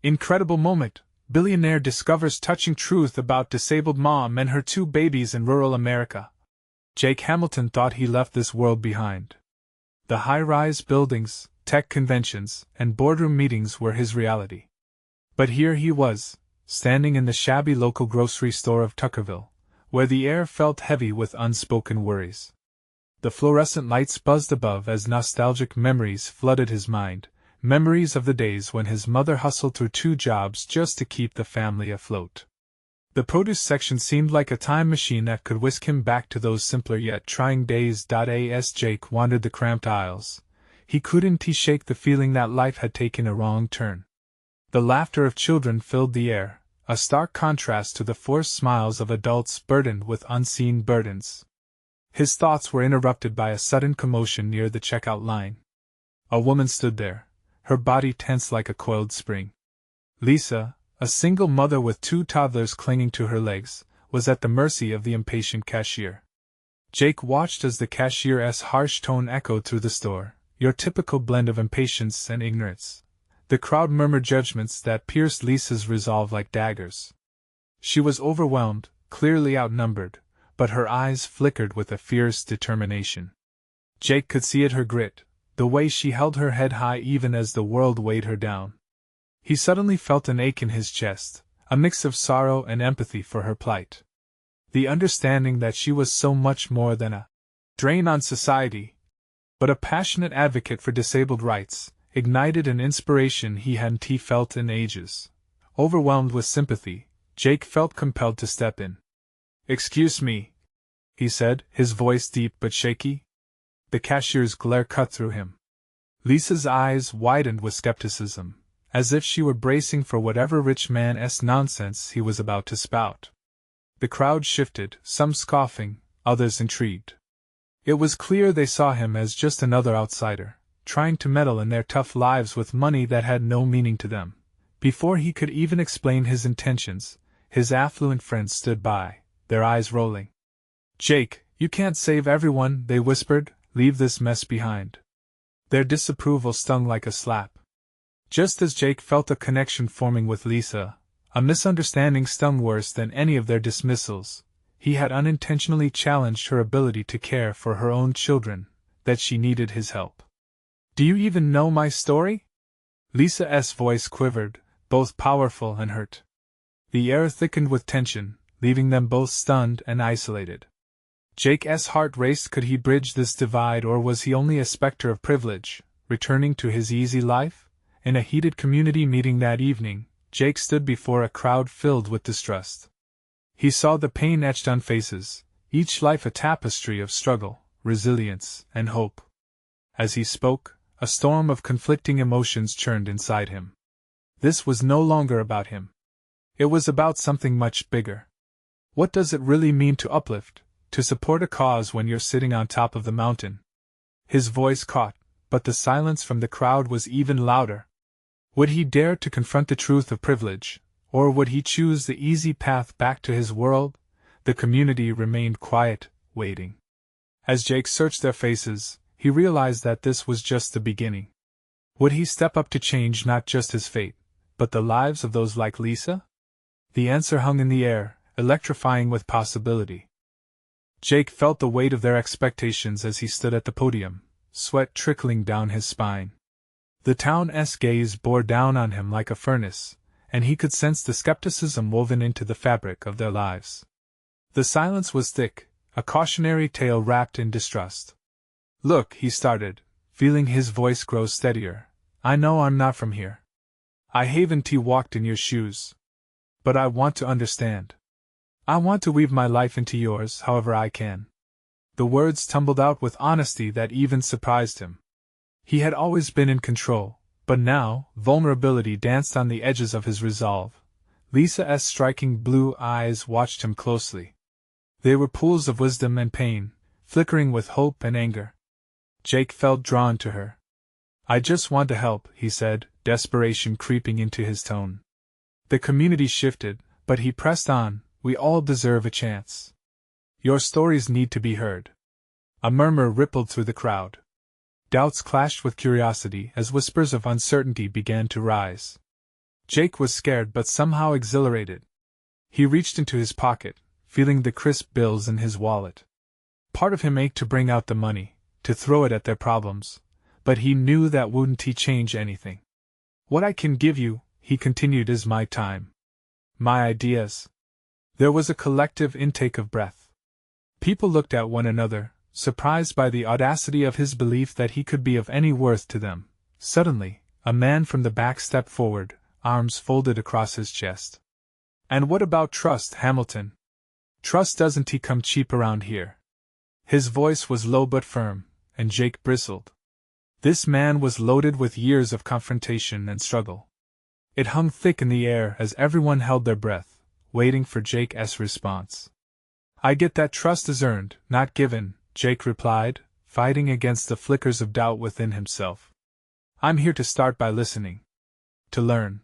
Incredible moment! Billionaire discovers touching truth about disabled mom and her 2 babies in rural America. Jake Hamilton thought he left this world behind. The high-rise buildings, tech conventions, and boardroom meetings were his reality. But here he was, standing in the shabby local grocery store of Tuckerville, where the air felt heavy with unspoken worries. The fluorescent lights buzzed above as nostalgic memories flooded his mind, memories of the days when his mother hustled through 2 jobs just to keep the family afloat. The produce section seemed like a time machine that could whisk him back to those simpler yet trying days. As Jake wandered the cramped aisles, he couldn't shake the feeling that life had taken a wrong turn. The laughter of children filled the air, a stark contrast to the forced smiles of adults burdened with unseen burdens. His thoughts were interrupted by a sudden commotion near the checkout line. A woman stood there, her body tense like a coiled spring. Lisa, a single mother with 2 toddlers clinging to her legs, was at the mercy of the impatient cashier. Jake watched as the cashier's harsh tone echoed through the store, your typical blend of impatience and ignorance. The crowd murmured judgments that pierced Lisa's resolve like daggers. She was overwhelmed, clearly outnumbered, but her eyes flickered with a fierce determination. Jake could see it, her grit, the way she held her head high even as the world weighed her down. He suddenly felt an ache in his chest, a mix of sorrow and empathy for her plight. The understanding that she was so much more than a drain on society, but a passionate advocate for disabled rights, ignited an inspiration he hadn't felt in ages. Overwhelmed with sympathy, Jake felt compelled to step in. "Excuse me," he said, his voice deep but shaky. The cashier's glare cut through him. Lisa's eyes widened with skepticism, as if she were bracing for whatever rich man's nonsense he was about to spout. The crowd shifted, some scoffing, others intrigued. It was clear they saw him as just another outsider, trying to meddle in their tough lives with money that had no meaning to them. Before he could even explain his intentions, his affluent friends stood by, their eyes rolling. "Jake, you can't save everyone," they whispered. "Leave this mess behind." Their disapproval stung like a slap. Just as Jake felt a connection forming with Lisa, a misunderstanding stung worse than any of their dismissals. He had unintentionally challenged her ability to care for her own children, that she needed his help. "Do you even know my story?" Lisa's voice quivered, both powerful and hurt. The air thickened with tension, leaving them both stunned and isolated. Jake's heart raced. Could he bridge this divide, or was he only a specter of privilege, returning to his easy life? In a heated community meeting that evening, Jake stood before a crowd filled with distrust. He saw the pain etched on faces, each life a tapestry of struggle, resilience, and hope. As he spoke, a storm of conflicting emotions churned inside him. This was no longer about him. It was about something much bigger. What does it really mean to uplift, to support a cause when you're sitting on top of the mountain? His voice caught, but the silence from the crowd was even louder. Would he dare to confront the truth of privilege, or would he choose the easy path back to his world? The community remained quiet, waiting. As Jake searched their faces, he realized that this was just the beginning. Would he step up to change not just his fate, but the lives of those like Lisa? The answer hung in the air, electrifying with possibility. Jake felt the weight of their expectations as he stood at the podium, sweat trickling down his spine. The town's gaze bore down on him like a furnace, and he could sense the skepticism woven into the fabric of their lives. The silence was thick, a cautionary tale wrapped in distrust. "Look," he started, feeling his voice grow steadier, "I know I'm not from here. I haven't walked in your shoes. But I want to understand. I want to weave my life into yours however I can." The words tumbled out with honesty that even surprised him. He had always been in control, but now vulnerability danced on the edges of his resolve. Lisa's striking blue eyes watched him closely. They were pools of wisdom and pain, flickering with hope and anger. Jake felt drawn to her. "I just want to help," he said, desperation creeping into his tone. The community shifted, but he pressed on. "We all deserve a chance. Your stories need to be heard." A murmur rippled through the crowd. Doubts clashed with curiosity as whispers of uncertainty began to rise. Jake was scared but somehow exhilarated. He reached into his pocket, feeling the crisp bills in his wallet. Part of him ached to bring out the money, to throw it at their problems, but he knew that wouldn't change anything. What I can give you, he continued, is my time. My ideas. There was a collective intake of breath. People looked at one another, surprised by the audacity of his belief that he could be of any worth to them. Suddenly, a man from the back stepped forward, arms folded across his chest. And what about trust, Hamilton? Trust doesn't come cheap around here. His voice was low but firm, and Jake bristled. This man was loaded with years of confrontation and struggle. It hung thick in the air as everyone held their breath, waiting for Jake's response. I get that trust is earned, not given, Jake replied, fighting against the flickers of doubt within himself. I'm here to start by listening. To learn.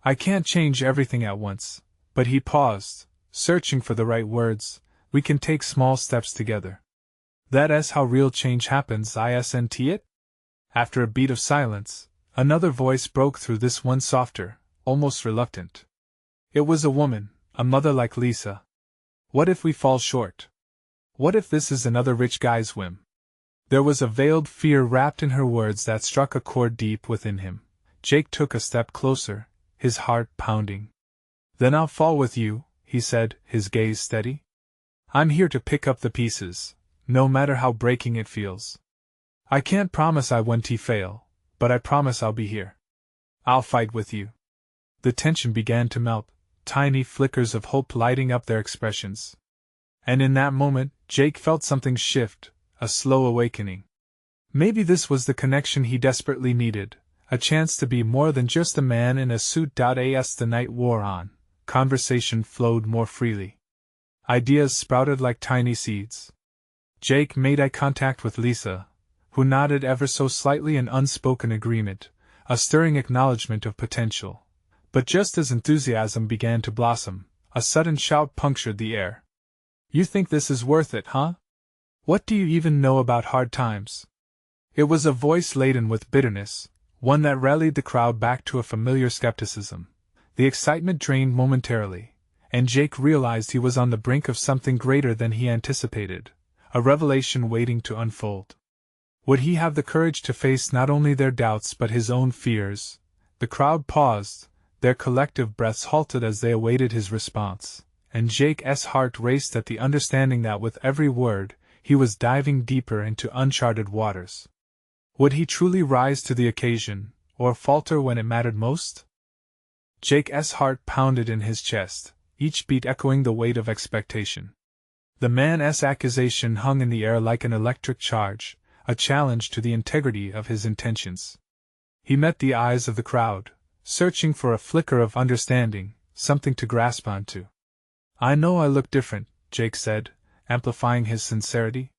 I can't change everything at once, but he paused, searching for the right words. We can take small steps together. That's how real change happens, isn't it? After a beat of silence, another voice broke through, this one softer, almost reluctant. It was a woman, a mother like Lisa. What if we fall short? What if this is another rich guy's whim? There was a veiled fear wrapped in her words that struck a chord deep within him. Jake took a step closer, his heart pounding. Then I'll fall with you, he said, his gaze steady. I'm here to pick up the pieces, no matter how breaking it feels. I can't promise I won't fail, but I promise I'll be here. I'll fight with you. The tension began to melt, tiny flickers of hope lighting up their expressions. And in that moment, Jake felt something shift, a slow awakening. Maybe this was the connection he desperately needed, a chance to be more than just a man in a suit. As the night wore on, conversation flowed more freely. Ideas sprouted like tiny seeds. Jake made eye contact with Lisa, who nodded ever so slightly in unspoken agreement, a stirring acknowledgement of potential. But just as enthusiasm began to blossom, a sudden shout punctured the air. You think this is worth it, huh? What do you even know about hard times? It was a voice laden with bitterness, one that rallied the crowd back to a familiar skepticism. The excitement drained momentarily, and Jake realized he was on the brink of something greater than he anticipated, a revelation waiting to unfold. Would he have the courage to face not only their doubts but his own fears? The crowd paused, their collective breaths halted as they awaited his response, and Jake's heart raced at the understanding that with every word, he was diving deeper into uncharted waters. Would he truly rise to the occasion, or falter when it mattered most? Jake's heart pounded in his chest, each beat echoing the weight of expectation. The man's accusation hung in the air like an electric charge, a challenge to the integrity of his intentions. He met the eyes of the crowd, searching for a flicker of understanding, something to grasp onto. I know I look different, Jake said, amplifying his sincerity.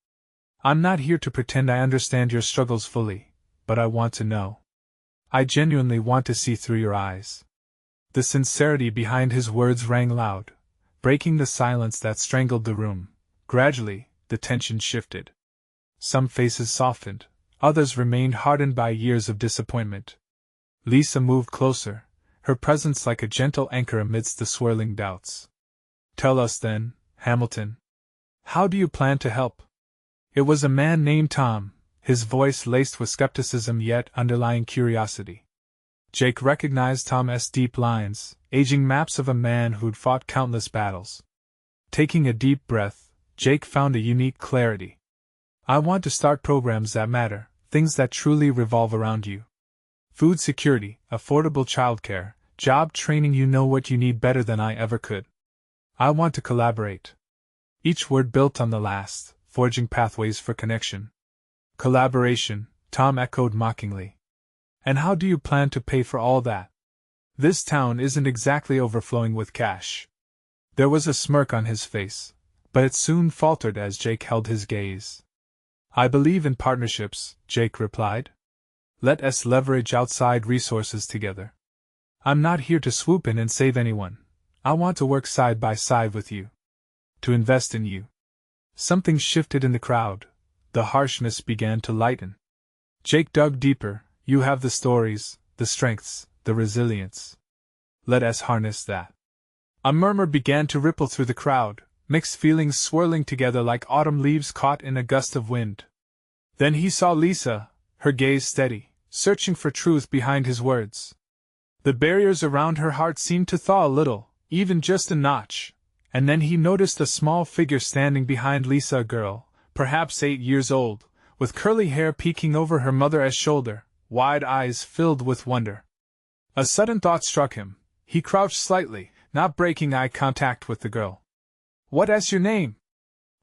I'm not here to pretend I understand your struggles fully, but I want to know. I genuinely want to see through your eyes. The sincerity behind his words rang loud, breaking the silence that strangled the room. Gradually, the tension shifted. Some faces softened, others remained hardened by years of disappointment. Lisa moved closer, her presence like a gentle anchor amidst the swirling doubts. Tell us then, Hamilton. How do you plan to help? It was a man named Tom, his voice laced with skepticism yet underlying curiosity. Jake recognized Tom's deep lines, aging maps of a man who'd fought countless battles. Taking a deep breath, Jake found a unique clarity. I want to start programs that matter, things that truly revolve around you. Food security, affordable childcare, job training. You know what you need better than I ever could. I want to collaborate. Each word built on the last, forging pathways for connection. Collaboration, Tom echoed mockingly. And how do you plan to pay for all that? This town isn't exactly overflowing with cash. There was a smirk on his face, but it soon faltered as Jake held his gaze. I believe in partnerships, Jake replied. Let us leverage outside resources together. I'm not here to swoop in and save anyone. I want to work side by side with you. To invest in you. Something shifted in the crowd. The harshness began to lighten. Jake dug deeper. You have the stories, the strengths, the resilience. Let us harness that. A murmur began to ripple through the crowd, mixed feelings swirling together like autumn leaves caught in a gust of wind. Then he saw Lisa, her gaze steady, searching for truth behind his words. The barriers around her heart seemed to thaw a little, even just a notch, and then he noticed a small figure standing behind Lisa, a girl, perhaps 8 years old, with curly hair peeking over her mother's shoulder, wide eyes filled with wonder. A sudden thought struck him. He crouched slightly, not breaking eye contact with the girl. "What is your name?"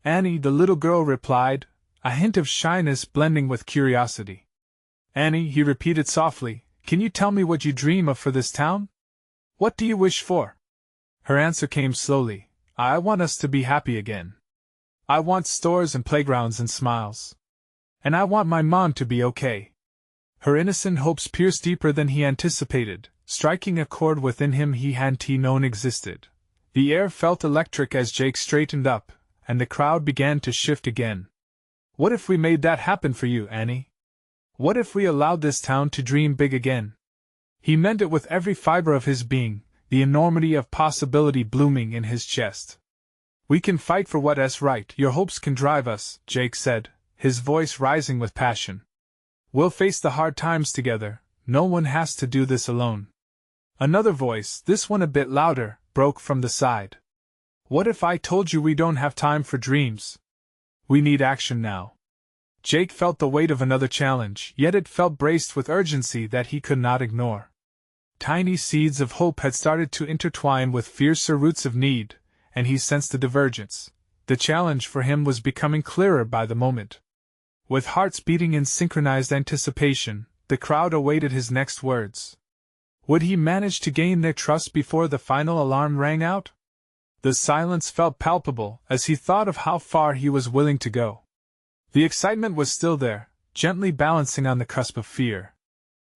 "Annie," the little girl replied, a hint of shyness blending with curiosity. "Annie," he repeated softly, "can you tell me what you dream of for this town? What do you wish for?" Her answer came slowly. "I want us to be happy again. I want stores and playgrounds and smiles. And I want my mom to be okay." Her innocent hopes pierced deeper than he anticipated, striking a chord within him he hadn't known existed. The air felt electric as Jake straightened up, and the crowd began to shift again. "What if we made that happen for you, Annie? What if we allowed this town to dream big again?" He meant it with every fiber of his being, the enormity of possibility blooming in his chest. "We can fight for what's right, your hopes can drive us," Jake said, his voice rising with passion. "We'll face the hard times together, no one has to do this alone." Another voice, this one a bit louder, broke from the side. "What if I told you we don't have time for dreams? We need action now." Jake felt the weight of another challenge, yet it felt braced with urgency that he could not ignore. Tiny seeds of hope had started to intertwine with fiercer roots of need, and he sensed a divergence. The challenge for him was becoming clearer by the moment. With hearts beating in synchronized anticipation, the crowd awaited his next words. Would he manage to gain their trust before the final alarm rang out? The silence felt palpable as he thought of how far he was willing to go. The excitement was still there, gently balancing on the cusp of fear.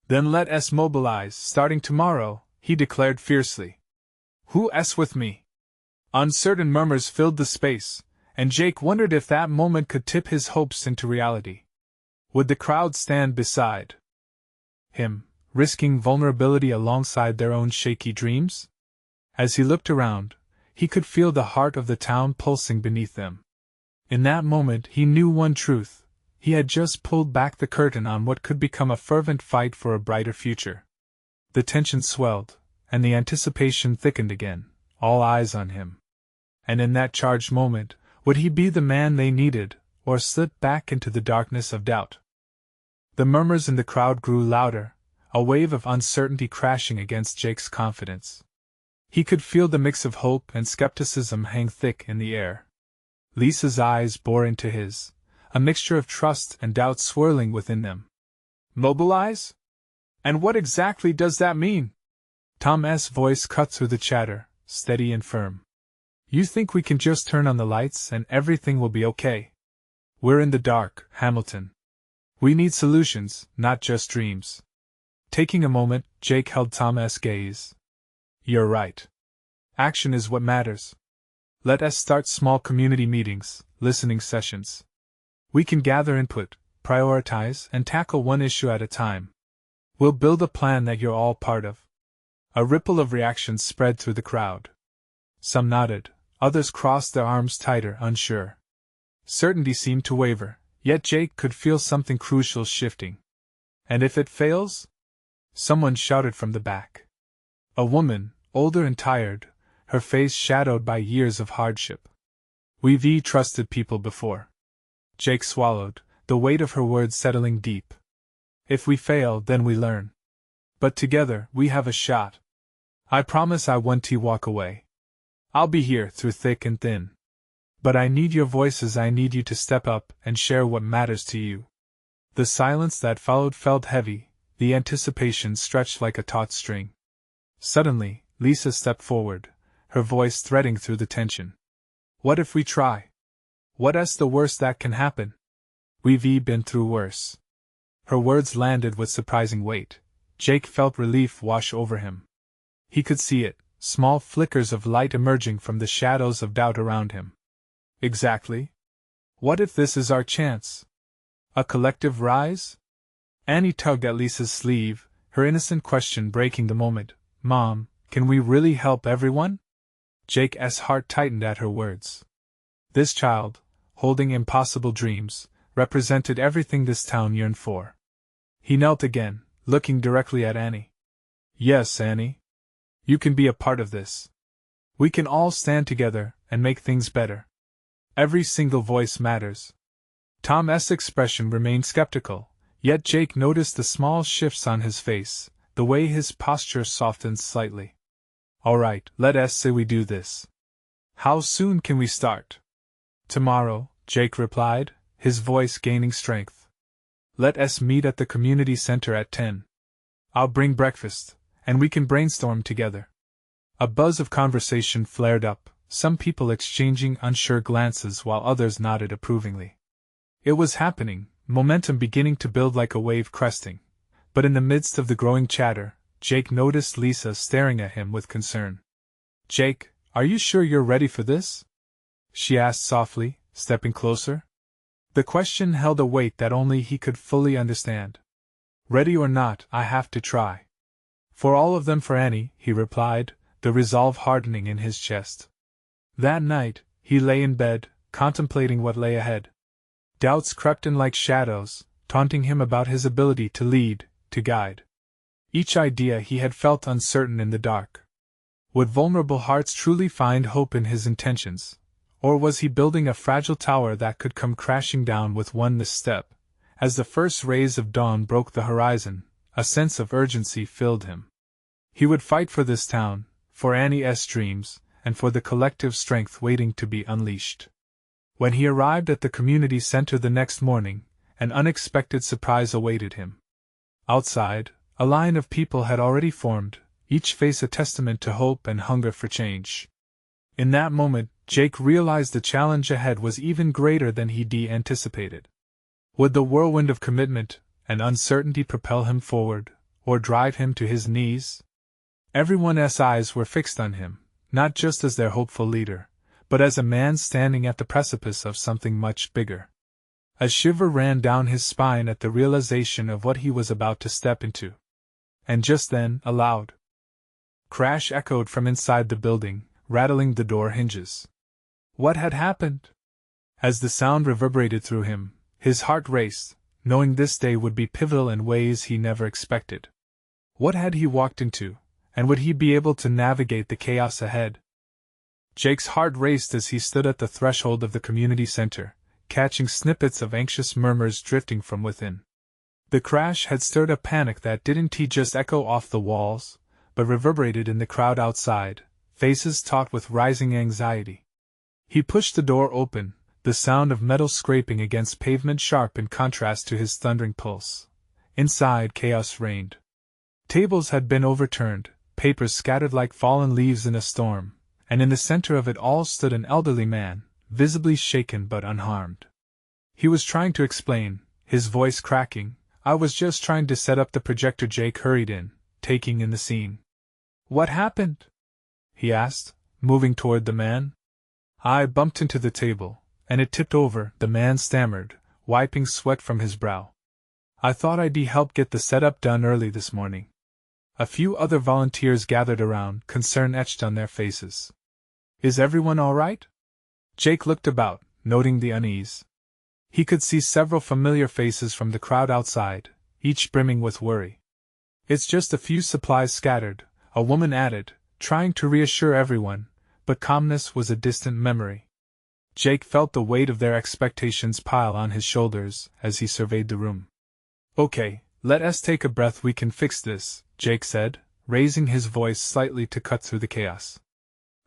"Then let us mobilize, starting tomorrow," he declared fiercely. "Who's with me?" Uncertain murmurs filled the space, and Jake wondered if that moment could tip his hopes into reality. Would the crowd stand beside him, risking vulnerability alongside their own shaky dreams? As he looked around, he could feel the heart of the town pulsing beneath them. In that moment he knew one truth: he had just pulled back the curtain on what could become a fervent fight for a brighter future. The tension swelled, and the anticipation thickened again, all eyes on him. And in that charged moment, would he be the man they needed, or slip back into the darkness of doubt? The murmurs in the crowd grew louder, a wave of uncertainty crashing against Jake's confidence. He could feel the mix of hope and skepticism hang thick in the air. Lisa's eyes bore into his, a mixture of trust and doubt swirling within them. "Mobilize? And what exactly does that mean?" Tom's voice cut through the chatter, steady and firm. "You think we can just turn on the lights and everything will be okay? We're in the dark, Hamilton. We need solutions, not just dreams." Taking a moment, Jake held Tom's gaze. "You're right. Action is what matters. Let us start small community meetings, listening sessions. We can gather input, prioritize, and tackle one issue at a time. We'll build a plan that you're all part of." A ripple of reactions spread through the crowd. Some nodded, others crossed their arms tighter, unsure. Certainty seemed to waver, yet Jake could feel something crucial shifting. "And if it fails?" someone shouted from the back. A woman, older and tired, her face shadowed by years of hardship. "We've trusted people before." Jake swallowed, the weight of her words settling deep. "If we fail, then we learn. But together, we have a shot. I promise I won't walk away. I'll be here through thick and thin. But I need your voices, I need you to step up and share what matters to you." The silence that followed felt heavy, the anticipation stretched like a taut string. Suddenly, Lisa stepped forward, her voice threading through the tension. "What if we try? What's the worst that can happen? We've been through worse." Her words landed with surprising weight. Jake felt relief wash over him. He could see it, small flickers of light emerging from the shadows of doubt around him. "Exactly? What if this is our chance? A collective rise?" Annie tugged at Lisa's sleeve, her innocent question breaking the moment. "Mom, Can we really help everyone? Jake's heart tightened at her words. This child, holding impossible dreams, represented everything this town yearned for. He knelt again, looking directly at Annie. Yes, Annie. You can be a part of this. We can all stand together and make things better. Every single voice matters. Tom's expression remained skeptical, yet Jake noticed the small shifts on his face, the way his posture softened slightly. All right, let us say we do this. How soon can we start? Tomorrow, Jake replied, his voice gaining strength. Let us meet at the community center at 10. I'll bring breakfast, and we can brainstorm together. A buzz of conversation flared up, some people exchanging unsure glances while others nodded approvingly. It was happening, momentum beginning to build like a wave cresting. But in the midst of the growing chatter, Jake noticed Lisa staring at him with concern. Jake, are you sure you're ready for this? She asked softly, stepping closer. The question held a weight that only he could fully understand. Ready or not, I have to try. For all of them, for Annie, he replied, the resolve hardening in his chest. That night, he lay in bed, contemplating what lay ahead. Doubts crept in like shadows, taunting him about his ability to lead, to guide. Each idea he had felt uncertain in the dark. Would vulnerable hearts truly find hope in his intentions? Or was he building a fragile tower that could come crashing down with one misstep? As the first rays of dawn broke the horizon, a sense of urgency filled him. He would fight for this town, for Annie's dreams, and for the collective strength waiting to be unleashed. When he arrived at the community center the next morning, an unexpected surprise awaited him. Outside, a line of people had already formed, each face a testament to hope and hunger for change. In that moment, Jake realized the challenge ahead was even greater than he'd anticipated. Would the whirlwind of commitment and uncertainty propel him forward, or drive him to his knees? Everyone's eyes were fixed on him, not just as their hopeful leader, but as a man standing at the precipice of something much bigger. A shiver ran down his spine at the realization of what he was about to step into. And just then, a loud crash echoed from inside the building, rattling the door hinges. What had happened? As the sound reverberated through him, his heart raced, knowing this day would be pivotal in ways he never expected. What had he walked into, and would he be able to navigate the chaos ahead? Jake's heart raced as he stood at the threshold of the community center, catching snippets of anxious murmurs drifting from within. The crash had stirred a panic that didn't just echo off the walls, but reverberated in the crowd outside, faces taut with rising anxiety. He pushed the door open, the sound of metal scraping against pavement sharp in contrast to his thundering pulse. Inside, chaos reigned. Tables had been overturned, papers scattered like fallen leaves in a storm, and in the center of it all stood an elderly man, visibly shaken but unharmed. He was trying to explain, his voice cracking. I was just trying to set up the projector. Jake hurried in, taking in the scene. What happened? He asked, moving toward the man. I bumped into the table, and it tipped over, the man stammered, wiping sweat from his brow. I thought I'd help get the setup done early this morning. A few other volunteers gathered around, concern etched on their faces. Is everyone all right? Jake looked about, noting the unease. He could see several familiar faces from the crowd outside, each brimming with worry. It's just a few supplies scattered, a woman added, trying to reassure everyone, but calmness was a distant memory. Jake felt the weight of their expectations pile on his shoulders as he surveyed the room. Okay, let us take a breath. We can fix this, Jake said, raising his voice slightly to cut through the chaos.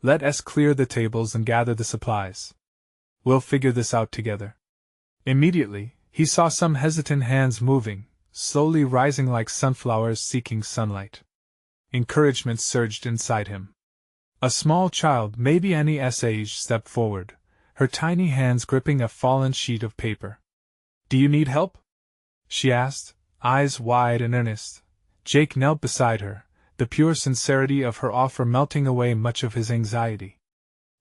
Let us clear the tables and gather the supplies. We'll figure this out together. Immediately, he saw some hesitant hands moving, slowly rising like sunflowers seeking sunlight. Encouragement surged inside him. A small child, maybe Annie's age, stepped forward, her tiny hands gripping a fallen sheet of paper. Do you need help? She asked, eyes wide and earnest. Jake knelt beside her, the pure sincerity of her offer melting away much of his anxiety.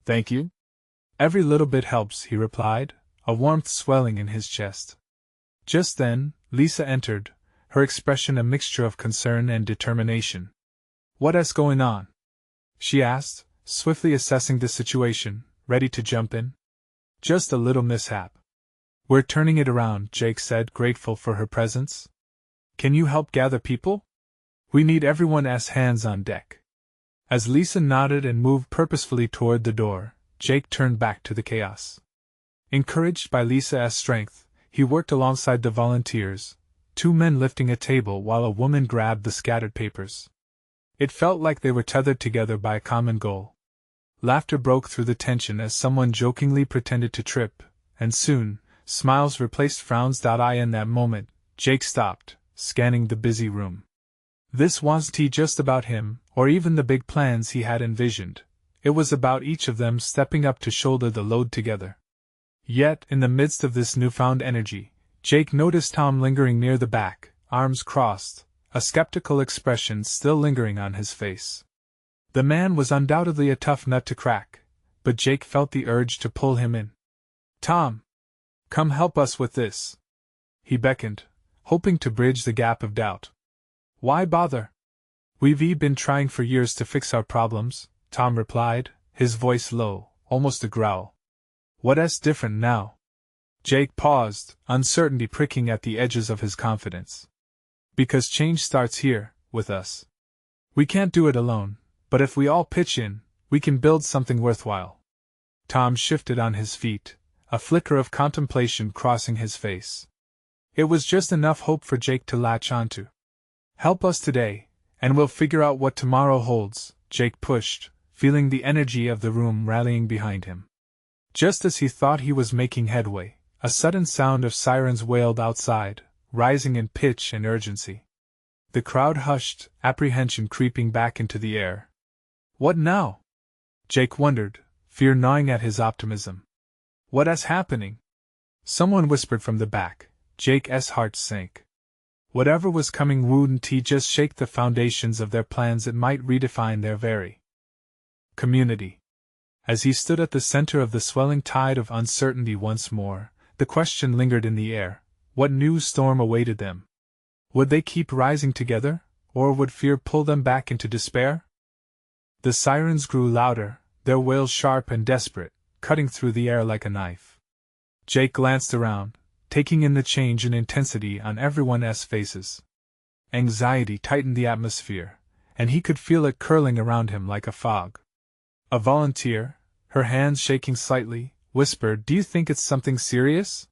Thank you. Every little bit helps, he replied, a warmth swelling in his chest. Just then, Lisa entered, her expression a mixture of concern and determination. What's going on? she asked, swiftly assessing the situation, ready to jump in. Just a little mishap. We're turning it around, Jake said, grateful for her presence. Can you help gather people? We need everyone's hands on deck. As Lisa nodded and moved purposefully toward the door, Jake turned back to the chaos. Encouraged by Lisa's strength, he worked alongside the volunteers, 2 men lifting a table while a woman grabbed the scattered papers. It felt like they were tethered together by a common goal. Laughter broke through the tension as someone jokingly pretended to trip, and soon, smiles replaced frowns. In that moment, Jake stopped, scanning the busy room. This wasn't just about him, or even the big plans he had envisioned. It was about each of them stepping up to shoulder the load together. Yet, in the midst of this newfound energy, Jake noticed Tom lingering near the back, arms crossed, a skeptical expression still lingering on his face. The man was undoubtedly a tough nut to crack, but Jake felt the urge to pull him in. Tom! Come help us with this! He beckoned, hoping to bridge the gap of doubt. Why bother? We've been trying for years to fix our problems, Tom replied, his voice low, almost a growl. What's different now? Jake paused, uncertainty pricking at the edges of his confidence. Because change starts here, with us. We can't do it alone, but if we all pitch in, we can build something worthwhile. Tom shifted on his feet, a flicker of contemplation crossing his face. It was just enough hope for Jake to latch onto. Help us today, and we'll figure out what tomorrow holds, Jake pushed, feeling the energy of the room rallying behind him. Just as he thought he was making headway, a sudden sound of sirens wailed outside, rising in pitch and urgency. The crowd hushed, apprehension creeping back into the air. What now? Jake wondered, fear gnawing at his optimism. What's happening? Someone whispered from the back. Jake's heart sank. Whatever was coming wouldn't just shake the foundations of their plans, it might redefine their very community. As he stood at the center of the swelling tide of uncertainty once more, the question lingered in the air: what new storm awaited them? Would they keep rising together, or would fear pull them back into despair? The sirens grew louder, their wails sharp and desperate, cutting through the air like a knife. Jake glanced around, taking in the change in intensity on everyone's faces. Anxiety tightened the atmosphere, and he could feel it curling around him like a fog. A volunteer, her hands shaking slightly, whispered, "Do you think it's something serious?"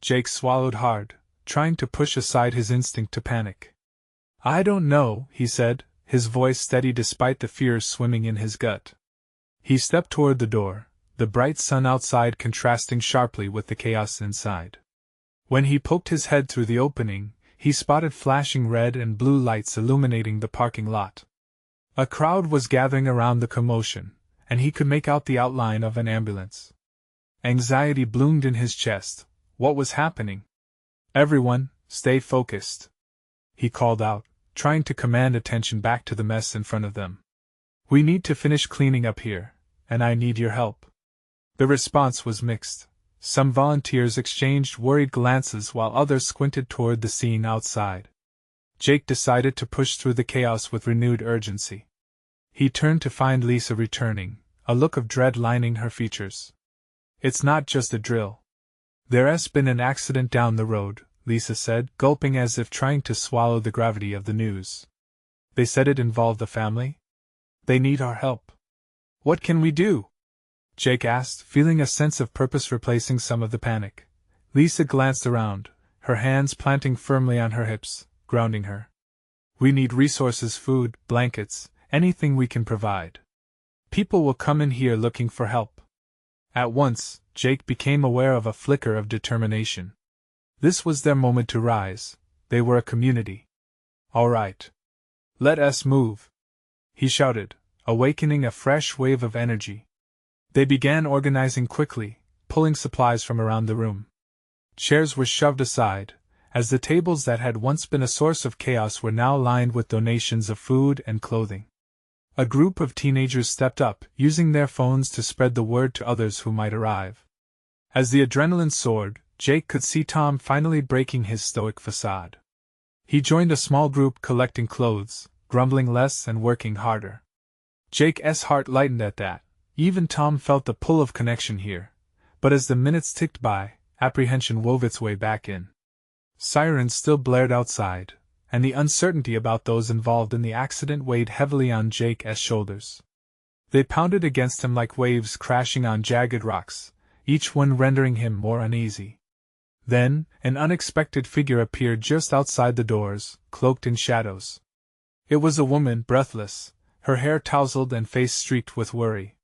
Jake swallowed hard, trying to push aside his instinct to panic. "I don't know," he said, his voice steady despite the fears swimming in his gut. He stepped toward the door, the bright sun outside contrasting sharply with the chaos inside. When he poked his head through the opening, he spotted flashing red and blue lights illuminating the parking lot. A crowd was gathering around the commotion, and he could make out the outline of an ambulance. Anxiety bloomed in his chest. What was happening? "Everyone, stay focused," he called out, trying to command attention back to the mess in front of them. "We need to finish cleaning up here, and I need your help." The response was mixed. Some volunteers exchanged worried glances while others squinted toward the scene outside. Jake decided to push through the chaos with renewed urgency. He turned to find Lisa returning, a look of dread lining her features. "It's not just a drill. There's been an accident down the road," Lisa said, gulping as if trying to swallow the gravity of the news. "They said it involved the family? They need our help." "What can we do?" Jake asked, feeling a sense of purpose replacing some of the panic. Lisa glanced around, her hands planting firmly on her hips, grounding her. "We need resources, food, blankets, anything we can provide. People will come in here looking for help." At once, Jake became aware of a flicker of determination. This was their moment to rise. They were a community. "All right. Let us move," he shouted, awakening a fresh wave of energy. They began organizing quickly, pulling supplies from around the room. Chairs were shoved aside, as the tables that had once been a source of chaos were now lined with donations of food and clothing. A group of teenagers stepped up, using their phones to spread the word to others who might arrive. As the adrenaline soared, Jake could see Tom finally breaking his stoic facade. He joined a small group collecting clothes, grumbling less and working harder. Jake's heart lightened at that. Even Tom felt the pull of connection here. But as the minutes ticked by, apprehension wove its way back in. Sirens still blared outside, and the uncertainty about those involved in the accident weighed heavily on Jake's shoulders. They pounded against him like waves crashing on jagged rocks, each one rendering him more uneasy. Then, an unexpected figure appeared just outside the doors, cloaked in shadows. It was a woman, breathless, her hair tousled and face streaked with worry.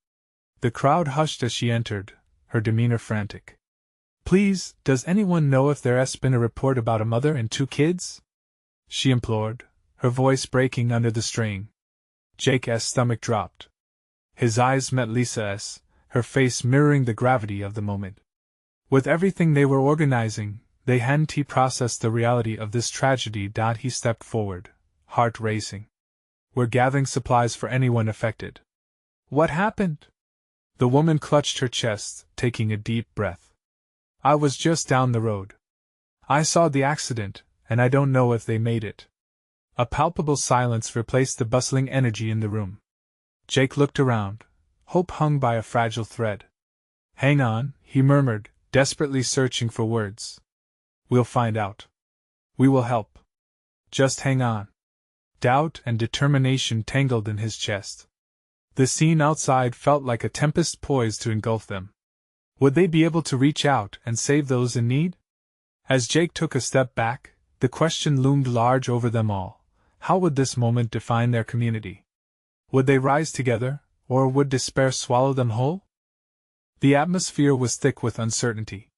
The crowd hushed as she entered, her demeanor frantic. "Please, does anyone know if there's been a report about a mother and 2 kids?" she implored, her voice breaking under the strain. Jake's stomach dropped. His eyes met Lisa's, her face mirroring the gravity of the moment. With everything they were organizing, they hadn't processed the reality of this tragedy. He stepped forward, heart racing. "We're gathering supplies for anyone affected." "What happened?" The woman clutched her chest, taking a deep breath. "I was just down the road. I saw the accident, and I don't know if they made it." A palpable silence replaced the bustling energy in the room. Jake looked around, hope hung by a fragile thread. "Hang on," he murmured, desperately searching for words. "We'll find out. We will help. Just hang on." Doubt and determination tangled in his chest. The scene outside felt like a tempest poised to engulf them. Would they be able to reach out and save those in need? As Jake took a step back, the question loomed large over them all. How would this moment define their community? Would they rise together, or would despair swallow them whole? The atmosphere was thick with uncertainty.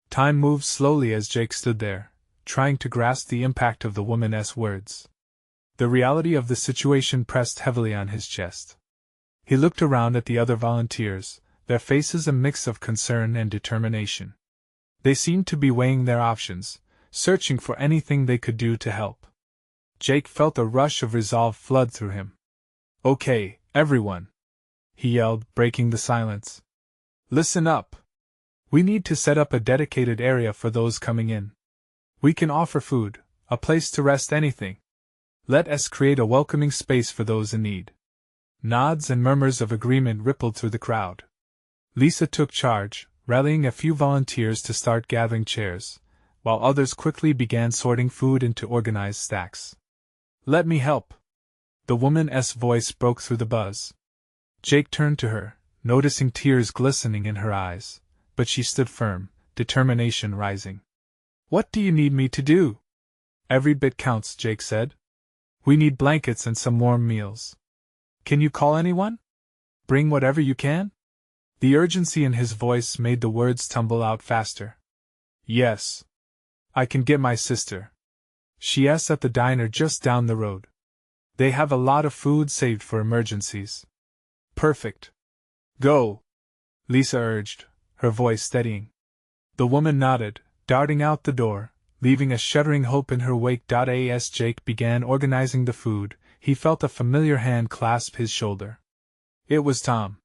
Time moved slowly as Jake stood there, trying to grasp the impact of the woman's words. The reality of the situation pressed heavily on his chest. He looked around at the other volunteers, their faces a mix of concern and determination. They seemed to be weighing their options, searching for anything they could do to help. Jake felt a rush of resolve flood through him. "Okay, everyone," he yelled, breaking the silence. "Listen up. We need to set up a dedicated area for those coming in. We can offer food, a place to rest, anything. Let us create a welcoming space for those in need." Nods and murmurs of agreement rippled through the crowd. Lisa took charge, rallying a few volunteers to start gathering chairs, while others quickly began sorting food into organized stacks. "Let me help." The woman's voice broke through the buzz. Jake turned to her, noticing tears glistening in her eyes, but she stood firm, determination rising. "What do you need me to do?" "Every bit counts," Jake said. "We need blankets and some warm meals. Can you call anyone? Bring whatever you can?" The urgency in his voice made the words tumble out faster. "Yes. I can get my sister. She's at the diner just down the road. They have a lot of food saved for emergencies." "Perfect. Go," Lisa urged, her voice steadying. The woman nodded, darting out the door, leaving a shuddering hope in her wake. As Jake began organizing the food, he felt a familiar hand clasp his shoulder. It was Tom.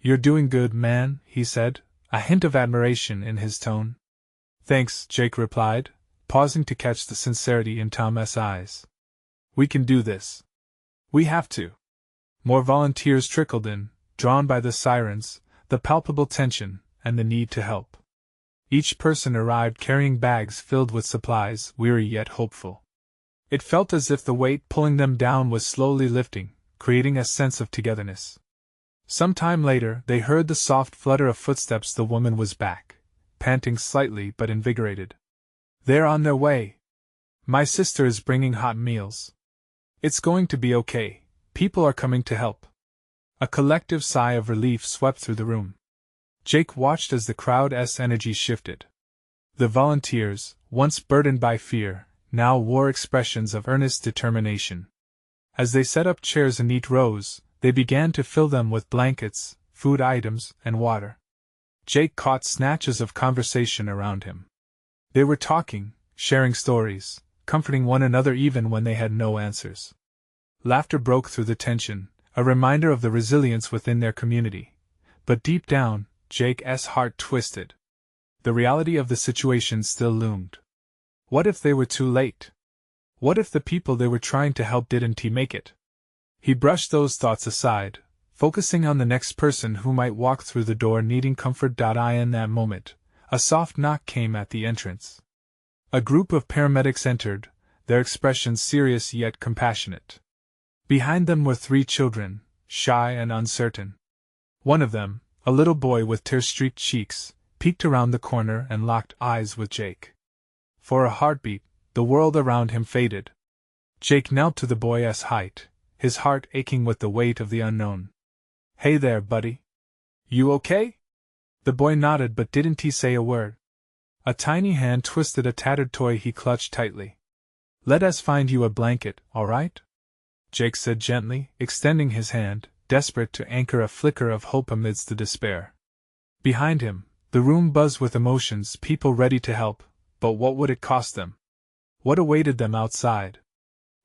"You're doing good, man," he said, a hint of admiration in his tone. "Thanks," Jake replied, pausing to catch the sincerity in Tom's eyes. "We can do this. We have to." More volunteers trickled in, drawn by the sirens, the palpable tension, and the need to help. Each person arrived carrying bags filled with supplies, weary yet hopeful. It felt as if the weight pulling them down was slowly lifting, creating a sense of togetherness. Some time later, they heard the soft flutter of footsteps. The woman was back, panting slightly but invigorated. "They're on their way. My sister is bringing hot meals. It's going to be okay. People are coming to help." A collective sigh of relief swept through the room. Jake watched as the crowd's energy shifted. The volunteers, once burdened by fear, now wore expressions of earnest determination. As they set up chairs in neat rows, they began to fill them with blankets, food items, and water. Jake caught snatches of conversation around him. They were talking, sharing stories, comforting one another even when they had no answers. Laughter broke through the tension, a reminder of the resilience within their community. But deep down, Jake's heart twisted. The reality of the situation still loomed. What if they were too late? What if the people they were trying to help didn't make it? He brushed those thoughts aside, focusing on the next person who might walk through the door needing comfort. In that moment, a soft knock came at the entrance. A group of paramedics entered, their expressions serious yet compassionate. Behind them were 3 children, shy and uncertain. One of them, a little boy with tear-streaked cheeks, peeked around the corner and locked eyes with Jake. For a heartbeat, the world around him faded. Jake knelt to the boy's height, his heart aching with the weight of the unknown. "Hey there, buddy. You okay?" The boy nodded, but didn't he say a word? A tiny hand twisted a tattered toy he clutched tightly. "Let us find you a blanket, all right?" Jake said gently, extending his hand, desperate to anchor a flicker of hope amidst the despair. Behind him, the room buzzed with emotions, people ready to help, but what would it cost them? What awaited them outside?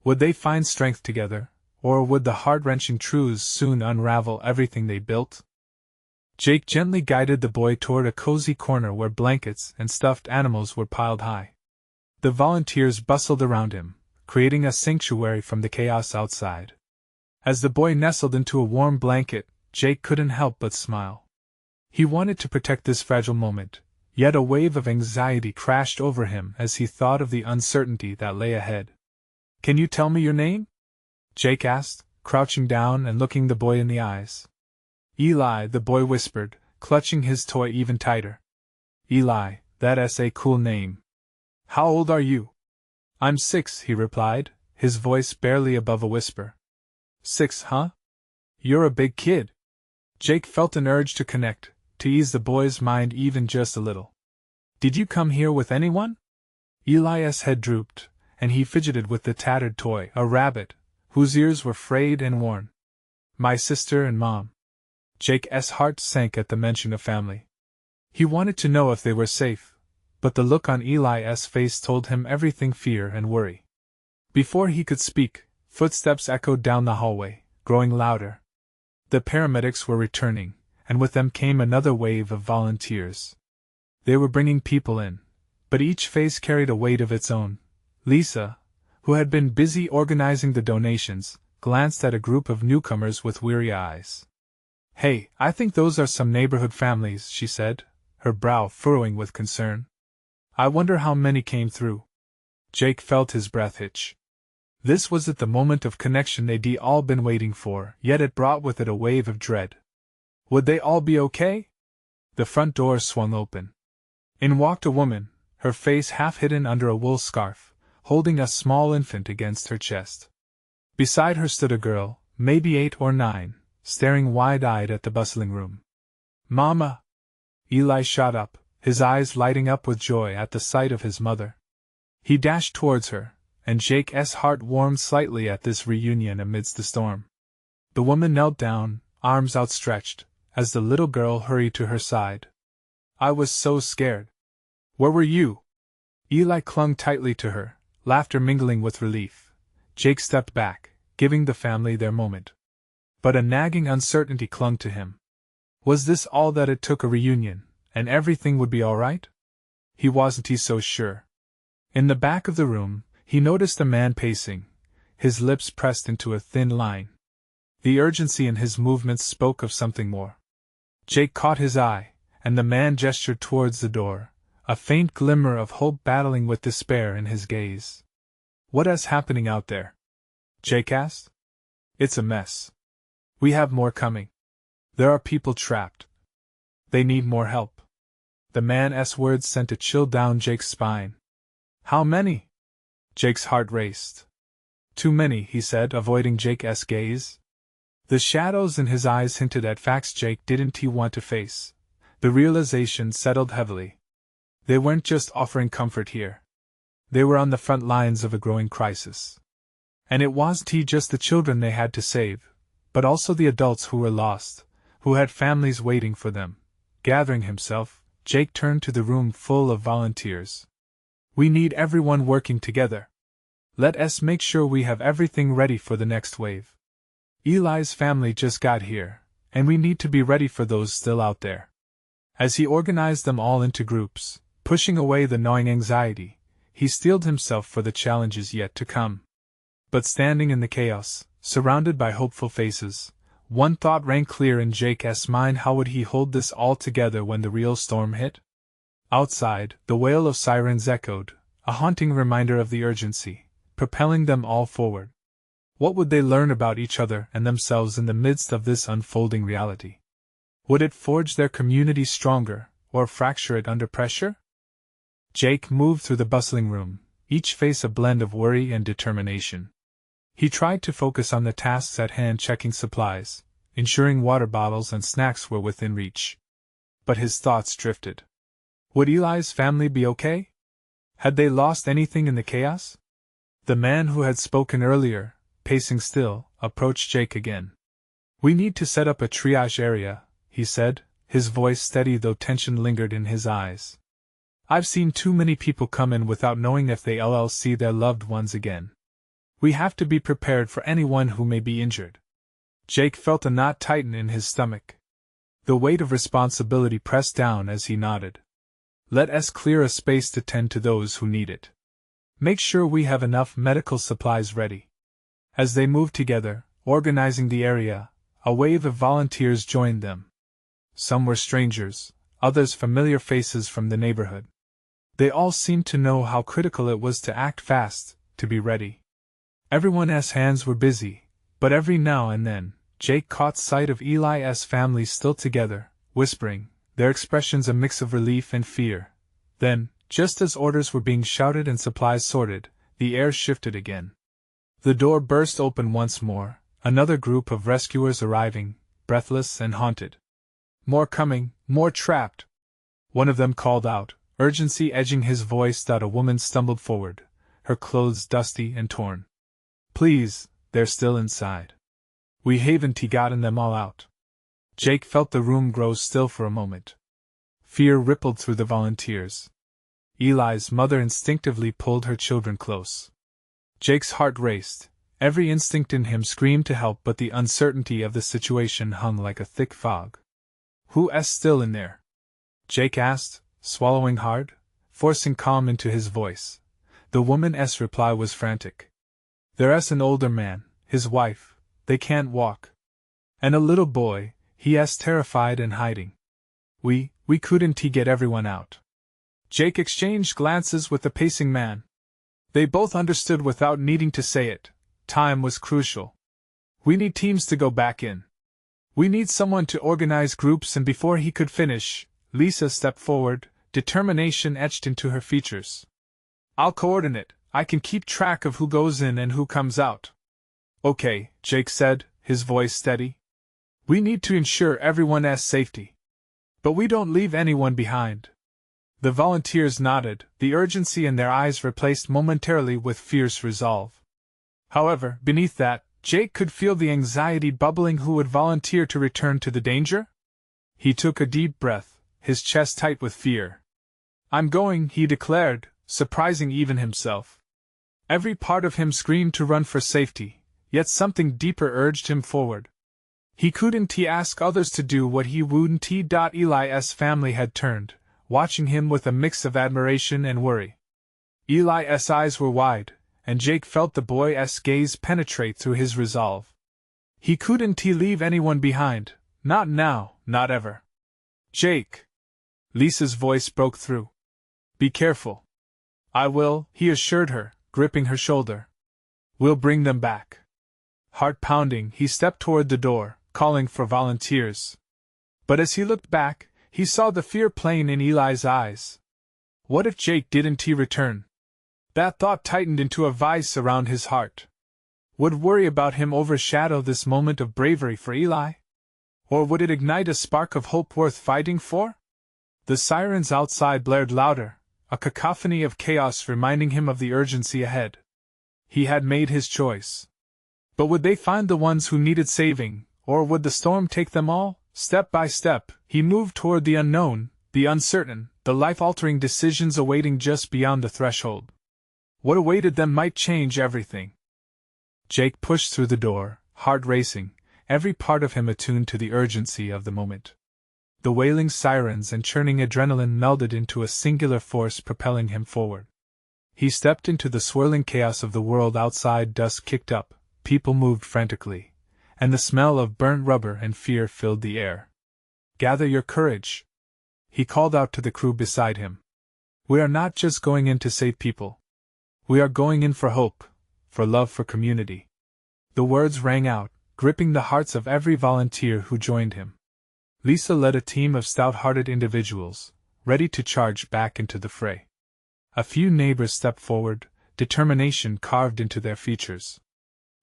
Would they find strength together, or would the heart-wrenching truths soon unravel everything they built? Jake gently guided the boy toward a cozy corner where blankets and stuffed animals were piled high. The volunteers bustled around him, creating a sanctuary from the chaos outside. As the boy nestled into a warm blanket, Jake couldn't help but smile. He wanted to protect this fragile moment, yet a wave of anxiety crashed over him as he thought of the uncertainty that lay ahead. "Can you tell me your name?" Jake asked, crouching down and looking the boy in the eyes. "Eli," the boy whispered, clutching his toy even tighter. "Eli, that's a cool name. How old are you?" "I'm 6, he replied, his voice barely above a whisper. "6, huh? You're a big kid." Jake felt an urge to connect, to ease the boy's mind even just a little. "Did you come here with anyone?" Eli's head drooped, and he fidgeted with the tattered toy, a rabbit, whose ears were frayed and worn. "My sister and mom." Jake's heart sank at the mention of family. He wanted to know if they were safe, but the look on Eli's face told him everything: fear and worry. Before he could speak, footsteps echoed down the hallway, growing louder. The paramedics were returning, and with them came another wave of volunteers. They were bringing people in, but each face carried a weight of its own. Lisa, who had been busy organizing the donations, glanced at a group of newcomers with weary eyes. "Hey, I think those are some neighborhood families," she said, her brow furrowing with concern. "I wonder how many came through." Jake felt his breath hitch. This was the moment of connection they'd all been waiting for, yet it brought with it a wave of dread. Would they all be okay? The front door swung open. In walked a woman, her face half hidden under a wool scarf, holding a small infant against her chest. Beside her stood a girl, maybe 8 or 9, staring wide-eyed at the bustling room. "Mama!" Eli shot up, his eyes lighting up with joy at the sight of his mother. He dashed towards her, and Jake's heart warmed slightly at this reunion amidst the storm. The woman knelt down, arms outstretched, as the little girl hurried to her side. "I was so scared." "Where were you?" Eli clung tightly to her, laughter mingling with relief. Jake stepped back, giving the family their moment. But a nagging uncertainty clung to him. Was this all that it took, a reunion, and everything would be all right? He wasn't so sure. In the back of the room, he noticed a man pacing, his lips pressed into a thin line. The urgency in his movements spoke of something more. Jake caught his eye, and the man gestured towards the door, a faint glimmer of hope battling with despair in his gaze. "What is happening out there?" Jake asked. "It's a mess. We have more coming. There are people trapped. They need more help." The man's words sent a chill down Jake's spine. "How many?" Jake's heart raced. "Too many," he said, avoiding Jake's gaze. The shadows in his eyes hinted at facts Jake didn't want to face. The realization settled heavily. They weren't just offering comfort here. They were on the front lines of a growing crisis. And it wasn't just the children they had to save, but also the adults who were lost, who had families waiting for them. Gathering himself, Jake turned to the room full of volunteers. "We need everyone working together. Let us make sure we have everything ready for the next wave. Eli's family just got here, and we need to be ready for those still out there." As he organized them all into groups, pushing away the gnawing anxiety, he steeled himself for the challenges yet to come. But standing in the chaos, surrounded by hopeful faces, One thought rang clear in Jake's mind: how would he hold this all together when the real storm hit? Outside, the wail of sirens echoed, a haunting reminder of the urgency, propelling them all forward. What would they learn about each other and themselves in the midst of this unfolding reality? Would it forge their community stronger, or fracture it under pressure? Jake moved through the bustling room, each face a blend of worry and determination. He tried to focus on the tasks at hand, checking supplies, ensuring water bottles and snacks were within reach. But his thoughts drifted. Would Eli's family be okay? Had they lost anything in the chaos? The man who had spoken earlier, pacing still, approached Jake again. "We need to set up a triage area," he said, his voice steady though tension lingered in his eyes. "I've seen too many people come in without knowing if they'll see their loved ones again. We have to be prepared for anyone who may be injured." Jake felt a knot tighten in his stomach. The weight of responsibility pressed down as he nodded. "Let us clear a space to tend to those who need it. Make sure we have enough medical supplies ready." As they moved together, organizing the area, a wave of volunteers joined them. Some were strangers, others familiar faces from the neighborhood. They all seemed to know how critical it was to act fast, to be ready. Everyone's hands were busy, but every now and then, Jake caught sight of Eli's family still together, whispering, their expressions a mix of relief and fear. Then, just as orders were being shouted and supplies sorted, the air shifted again. The door burst open once more, another group of rescuers arriving, breathless and haunted. "More coming, more trapped!" one of them called out, urgency edging his voice. A woman stumbled forward, her clothes dusty and torn. "Please, they're still inside. We haven't gotten them all out." Jake felt the room grow still for a moment. Fear rippled through the volunteers. Eli's mother instinctively pulled her children close. Jake's heart raced, every instinct in him screamed to help, but the uncertainty of the situation hung like a thick fog. "Who's still in there?" Jake asked, swallowing hard, forcing calm into his voice. The woman's reply was frantic. "There's an older man, his wife, they can't walk. And a little boy, he's terrified and hiding. We couldn't get everyone out." Jake exchanged glances with the pacing man. They both understood without needing to say it. Time was crucial. "We need teams to go back in. We need someone to organize groups." And before he could finish, Lisa stepped forward, determination etched into her features. "I'll coordinate. I can keep track of who goes in and who comes out." "Okay," Jake said, his voice steady. "We need to ensure everyone's safety. But we don't leave anyone behind." The volunteers nodded, the urgency in their eyes replaced momentarily with fierce resolve. However, beneath that, Jake could feel the anxiety bubbling. Who would volunteer to return to the danger? He took a deep breath, his chest tight with fear. "I'm going," he declared, surprising even himself. Every part of him screamed to run for safety, yet something deeper urged him forward. He couldn't ask others to do what he wouldn't. Eli's family had turned, watching him with a mix of admiration and worry. Eli's eyes were wide, and Jake felt the boy's gaze penetrate through his resolve. He couldn't leave anyone behind, not now, not ever. "Jake!" Lisa's voice broke through. "Be careful." "I will," he assured her, gripping her shoulder. "We'll bring them back." Heart pounding, he stepped toward the door, calling for volunteers. But as he looked back, he saw the fear plain in Eli's eyes. What if Jake didn't return? That thought tightened into a vice around his heart. Would worry about him overshadow this moment of bravery for Eli? Or would it ignite a spark of hope worth fighting for? The sirens outside blared louder, a cacophony of chaos reminding him of the urgency ahead. He had made his choice. But would they find the ones who needed saving, or would the storm take them all? Step by step, he moved toward the unknown, the uncertain, the life-altering decisions awaiting just beyond the threshold. What awaited them might change everything. Jake pushed through the door, heart racing, every part of him attuned to the urgency of the moment. The wailing sirens and churning adrenaline melded into a singular force propelling him forward. He stepped into the swirling chaos of the world outside. Dust kicked up, people moved frantically, and the smell of burnt rubber and fear filled the air. "Gather your courage," he called out to the crew beside him. "We are not just going in to save people. We are going in for hope, for love, for community." The words rang out, gripping the hearts of every volunteer who joined him. Lisa led a team of stout-hearted individuals, ready to charge back into the fray. A few neighbors stepped forward, determination carved into their features.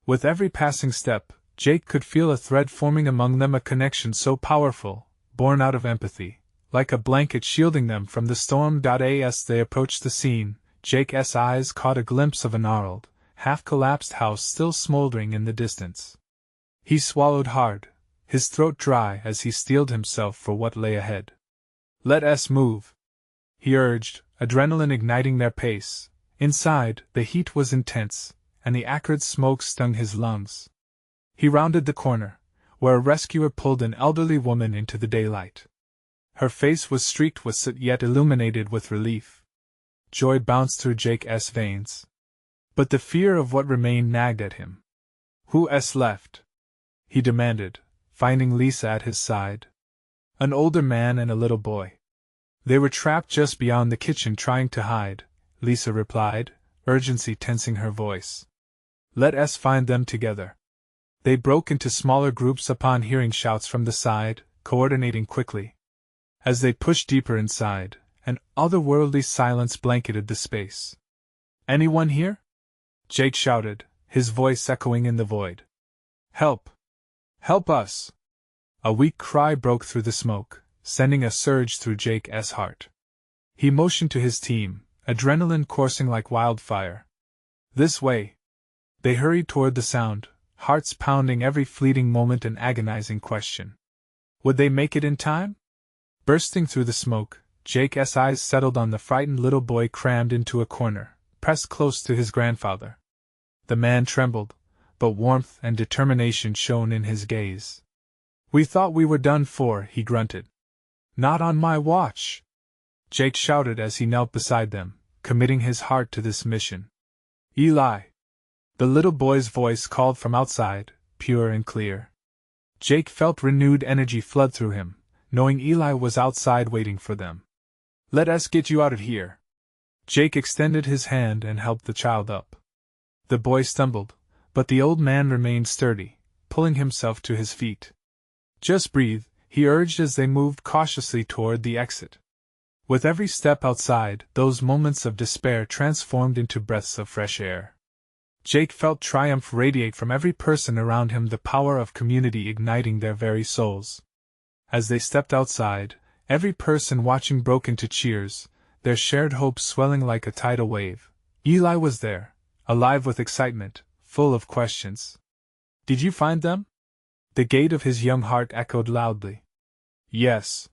With every passing step, Jake could feel a thread forming among them, a connection so powerful, born out of empathy, like a blanket shielding them from the storm. As they approached the scene, Jake's eyes caught a glimpse of a gnarled, half-collapsed house still smoldering in the distance. He swallowed hard, his throat dry as he steeled himself for what lay ahead. "Let us move," he urged, adrenaline igniting their pace. Inside, the heat was intense, and the acrid smoke stung his lungs. He rounded the corner, where a rescuer pulled an elderly woman into the daylight. Her face was streaked with soot yet illuminated with relief. Joy bounced through Jake's veins. But the fear of what remained nagged at him. "Who's left?" he demanded, finding Lisa at his side. "An older man and a little boy. They were trapped just beyond the kitchen trying to hide," Lisa replied, urgency tensing her voice. "Let us find them together." They broke into smaller groups upon hearing shouts from the side, coordinating quickly. As they pushed deeper inside, an otherworldly silence blanketed the space. "Anyone here?" Jake shouted, his voice echoing in the void. "Help! Help us!" A weak cry broke through the smoke, sending a surge through Jake's heart. He motioned to his team, adrenaline coursing like wildfire. "This way!" They hurried toward the sound, hearts pounding every fleeting moment, an agonizing question. Would they make it in time? Bursting through the smoke, Jake's eyes settled on the frightened little boy crammed into a corner, pressed close to his grandfather. The man trembled, but warmth and determination shone in his gaze. "We thought we were done for," he grunted. "Not on my watch!" Jake shouted as he knelt beside them, committing his heart to this mission. "Eli!" The little boy's voice called from outside, pure and clear. Jake felt renewed energy flood through him, knowing Eli was outside waiting for them. "Let us get you out of here." Jake extended his hand and helped the child up. The boy stumbled, but the old man remained sturdy, pulling himself to his feet. "Just breathe," he urged as they moved cautiously toward the exit. With every step outside, those moments of despair transformed into breaths of fresh air. Jake felt triumph radiate from every person around him, the power of community igniting their very souls. As they stepped outside, every person watching broke into cheers, their shared hopes swelling like a tidal wave. Eli was there, alive with excitement, full of questions. "Did you find them?" The gate of his young heart echoed loudly. "Yes.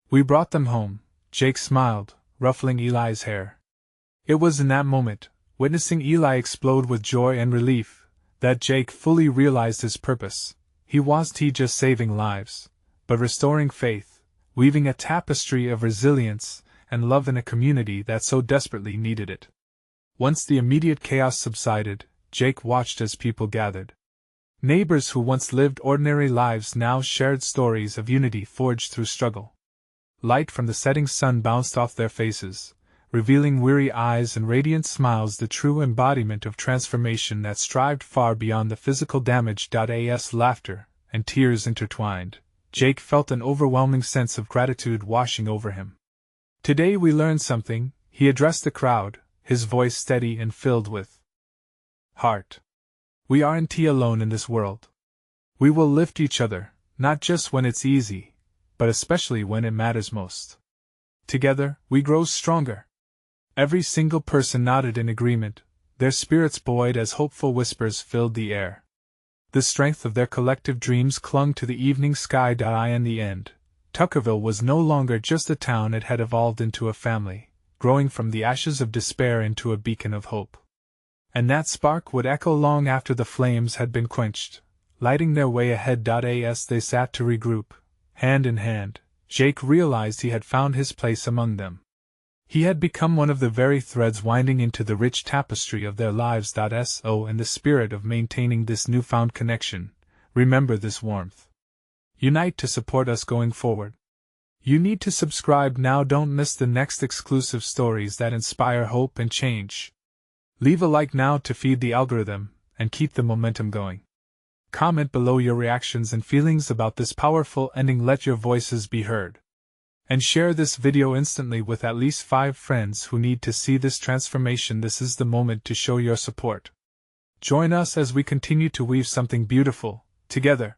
We brought them home," Jake smiled, ruffling Eli's hair. It was in that moment, witnessing Eli explode with joy and relief, that Jake fully realized his purpose. He wasn't just saving lives, but restoring faith, weaving a tapestry of resilience and love in a community that so desperately needed it. Once the immediate chaos subsided, Jake watched as people gathered. Neighbors who once lived ordinary lives now shared stories of unity forged through struggle. Light from the setting sun bounced off their faces, revealing weary eyes and radiant smiles, the true embodiment of transformation that strived far beyond the physical damage. As laughter and tears intertwined, Jake felt an overwhelming sense of gratitude washing over him. "Today we learned something," he addressed the crowd, his voice steady and filled with heart. "We aren't alone in this world. We will lift each other, not just when it's easy, but especially when it matters most. Together, we grow stronger." Every single person nodded in agreement, their spirits buoyed as hopeful whispers filled the air. The strength of their collective dreams clung to the evening sky. In the end, Tuckerville was no longer just a town, it had evolved into a family, growing from the ashes of despair into a beacon of hope. And that spark would echo long after the flames had been quenched, lighting their way ahead. As they sat to regroup, hand in hand, Jake realized he had found his place among them. He had become one of the very threads winding into the rich tapestry of their lives. In the spirit of maintaining this newfound connection, remember this warmth. Unite to support us going forward. You need to subscribe now. Don't miss the next exclusive stories that inspire hope and change. Leave a like now to feed the algorithm and keep the momentum going. Comment below your reactions and feelings about this powerful ending. Let your voices be heard. And share this video instantly with at least 5 friends who need to see this transformation. This is the moment to show your support. Join us as we continue to weave something beautiful, together.